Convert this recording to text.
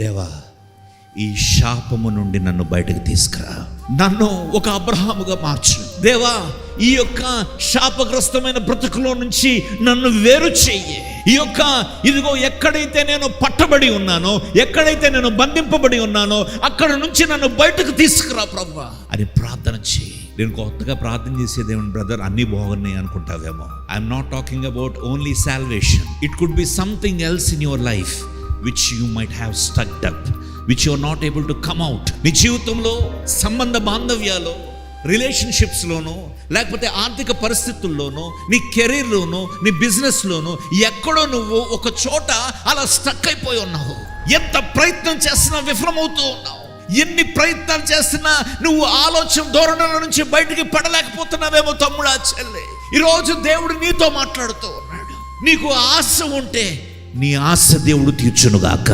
దేవా, ఈ శాపము నుండి నన్ను బయటకు తీసుకురా, నన్ను ఒక అబ్రహాముగా మార్చు దేవా, ఈ యొక్క శాపగ్రస్తమైన బ్రతుకులో నుంచి నన్ను వేరు చెయ్యి. ఈ యొక్క ఇదిగో ఎక్కడైతే నేను పట్టబడి ఉన్నానో, ఎక్కడైతే నేను బంధింపబడి ఉన్నానో అక్కడ నుంచి నన్ను బయటకు తీసుకురా ప్రభువా అని ప్రార్థన చేయి. నేను కొత్తగా ప్రార్థన చేసేది ఏమన్నా బ్రదర్, అన్నీ బాగున్నాయి అనుకుంటావేమో. I'm not talking about only salvation. It could be something else in your life which you might have stuck up, which you are not able to come out. నీ జీవితంలో సంబంధ బాంధవ్యాలు, రిలేషన్షిప్స్లోనో, లేకపోతే ఆర్థిక పరిస్థితుల్లోనో, నీ కెరీర్లోనో, నీ బిజినెస్లోనో ఎక్కడో నువ్వు ఒక చోట అలా స్టక్ అయిపోయి ఉన్నావు. ఎంత ప్రయత్నం చేసినా విఫలమవుతూ ఉన్నావు. ఎన్ని ప్రయత్నాలు చేస్తున్నా నువ్వు ఆలోచన ధోరణుల నుంచి బయటికి పడలేకపోతున్నావేమో తమ్ముడా, చెల్లె. ఈరోజు దేవుడు నీతో మాట్లాడుతూ ఉన్నాడు. నీకు ఆశ ఉంటే నీ ఆశ దేవుడు తీర్చునుగాక.